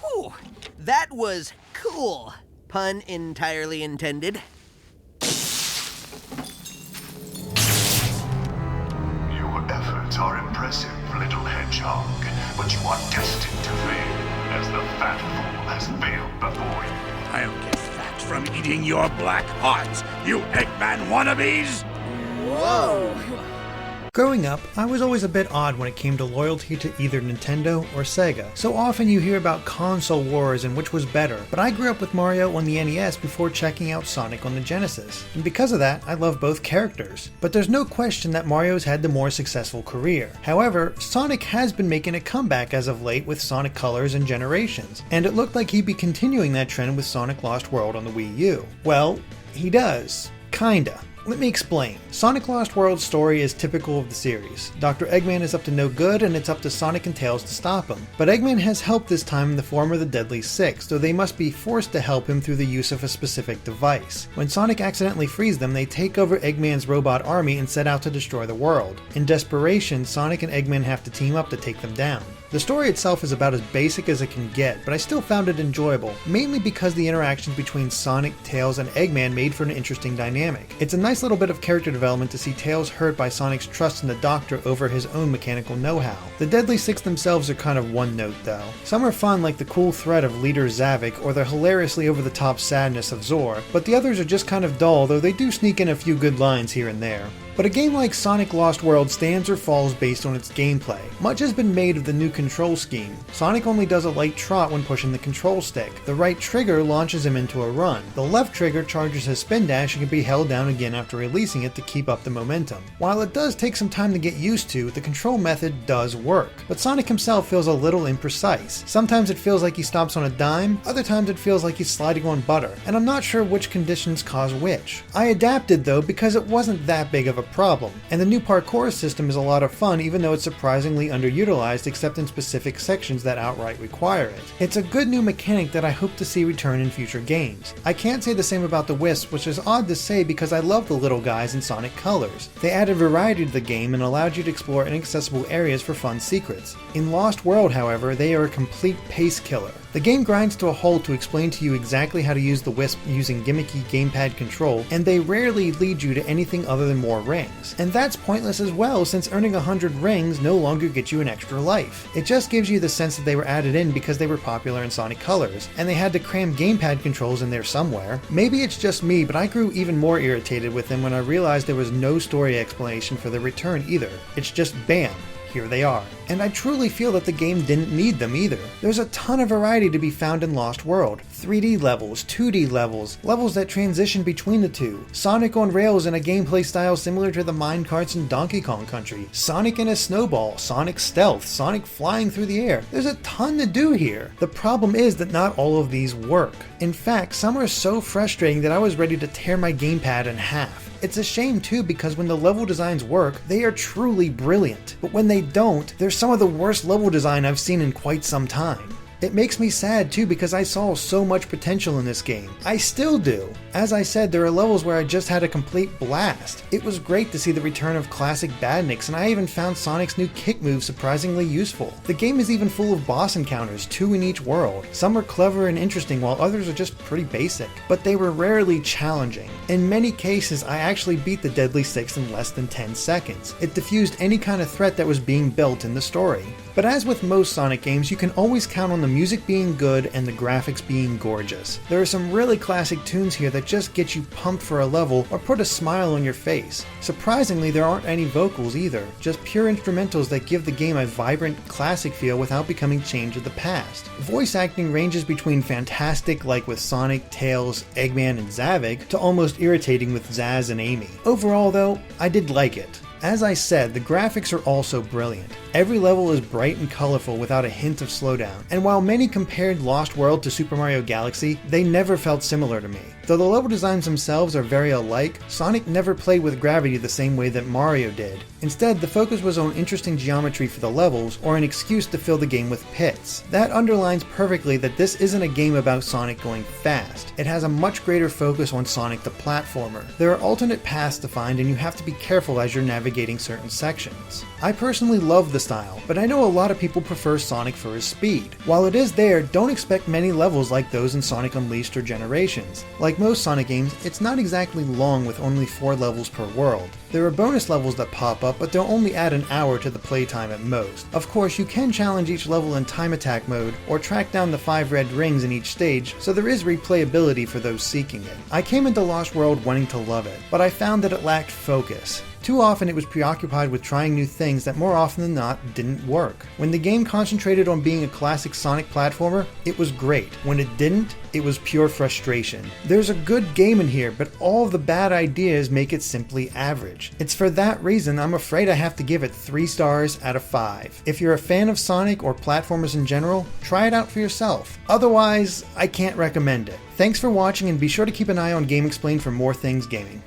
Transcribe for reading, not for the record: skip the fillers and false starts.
Whew, that was cool. Pun entirely intended. Your efforts are impressive, little Hedgehog, but you are destined to fail, as the fat fool has failed before you. I'll get fat from eating your black hearts, you Eggman wannabes! Whoa! Growing up, I was always a bit odd when it came to loyalty to either Nintendo or Sega. So often you hear about console wars and which was better, but I grew up with Mario on the NES before checking out Sonic on the Genesis. And because of that, I love both characters. But there's no question that Mario's had the more successful career. However, Sonic has been making a comeback as of late with Sonic Colors and Generations, and it looked like he'd be continuing that trend with Sonic Lost World on the Wii U. Well, he does. Kinda. Let me explain. Sonic Lost World's story is typical of the series. Dr. Eggman is up to no good and it's up to Sonic and Tails to stop him. But Eggman has help this time in the form of the Deadly Six, though they must be forced to help him through the use of a specific device. When Sonic accidentally frees them, they take over Eggman's robot army and set out to destroy the world. In desperation, Sonic and Eggman have to team up to take them down. The story itself is about as basic as it can get, but I still found it enjoyable, mainly because the interactions between Sonic, Tails, and Eggman made for an interesting dynamic. It's a nice little bit of character development to see Tails hurt by Sonic's trust in the Doctor over his own mechanical know-how. The Deadly Six themselves are kind of one note though. Some are fun like the cool threat of Leader Zavik or the hilariously over-the-top sadness of Zor, but the others are just kind of dull, though they do sneak in a few good lines here and there. But a game like Sonic Lost World stands or falls based on its gameplay. Much has been made of the new control scheme. Sonic only does a light trot when pushing the control stick. The right trigger launches him into a run. The left trigger charges his spin dash and can be held down again after releasing it to keep up the momentum. While it does take some time to get used to, the control method does work. But Sonic himself feels a little imprecise. Sometimes it feels like he stomps on a dime, other times it feels like he's sliding on butter, and I'm not sure which conditions cause which. I adapted though because it wasn't that big of a problem, and the new parkour system is a lot of fun even though it's surprisingly underutilized except in specific sections that outright require it. It's a good new mechanic that I hope to see return in future games. I can't say the same about the Wisps, which is odd to say because I love the little guys in Sonic Colors. They added variety to the game and allowed you to explore inaccessible areas for fun secrets. In Lost World, however, they are a complete pace killer. The game grinds to a halt to explain to you exactly how to use the Wisp using gimmicky gamepad control, and they rarely lead you to anything other than more rings. And that's pointless as well, since earning 100 rings no longer gets you an extra life. It just gives you the sense that they were added in because they were popular in Sonic Colors, and they had to cram gamepad controls in there somewhere. Maybe it's just me, but I grew even more irritated with them when I realized there was no story explanation for their return either. It's just bam, here they are. And I truly feel that the game didn't need them either. There's a ton of variety to be found in Lost World. 3D levels, 2D levels, levels that transition between the two, Sonic on rails in a gameplay style similar to the minecarts in Donkey Kong Country, Sonic in a snowball, Sonic stealth, Sonic flying through the air. There's a ton to do here. The problem is that not all of these work. In fact, some are so frustrating that I was ready to tear my gamepad in half. It's a shame too because when the level designs work, they are truly brilliant. But when they don't, they're some of the worst level design I've seen in quite some time. It makes me sad too because I saw so much potential in this game. I still do. As I said, there are levels where I just had a complete blast. It was great to see the return of classic badniks, and I even found Sonic's new kick move surprisingly useful. The game is even full of boss encounters, 2 in each world. Some are clever and interesting while others are just pretty basic, but they were rarely challenging. In many cases, I actually beat the Deadly Six in less than 10 seconds. It diffused any kind of threat that was being built in the story. But as with most Sonic games, you can always count on the music being good and the graphics being gorgeous. There are some really classic tunes here that just get you pumped for a level or put a smile on your face. Surprisingly, there aren't any vocals either, just pure instrumentals that give the game a vibrant, classic feel without becoming chained to the past. Voice acting ranges between fantastic like with Sonic, Tails, Eggman, and Zavik, to almost irritating with Zaz and Amy. Overall though, I did like it. As I said, the graphics are also brilliant. Every level is bright and colorful without a hint of slowdown, and while many compared Lost World to Super Mario Galaxy, they never felt similar to me. Though the level designs themselves are very alike, Sonic never played with gravity the same way that Mario did. Instead, the focus was on interesting geometry for the levels, or an excuse to fill the game with pits. That underlines perfectly that this isn't a game about Sonic going fast. It has a much greater focus on Sonic the platformer. There are alternate paths to find, and you have to be careful as you're navigating navigating certain sections. I personally love the style, but I know a lot of people prefer Sonic for his speed. While it is there, don't expect many levels like those in Sonic Unleashed or Generations. Like most Sonic games, it's not exactly long with only 4 levels per world. There are bonus levels that pop up, but they'll only add an hour to the playtime at most. Of course, you can challenge each level in time attack mode, or track down the 5 red rings in each stage, so there is replayability for those seeking it. I came into Lost World wanting to love it, but I found that it lacked focus. Too often it was preoccupied with trying new things that more often than not didn't work. When the game concentrated on being a classic Sonic platformer, it was great. When it didn't, it was pure frustration. There's a good game in here, but all of the bad ideas make it simply average. It's for that reason I'm afraid I have to give it 3 stars out of 5. If you're a fan of Sonic or platformers in general, try it out for yourself. Otherwise, I can't recommend it. Thanks for watching, and be sure to keep an eye on GameXplain for more things gaming.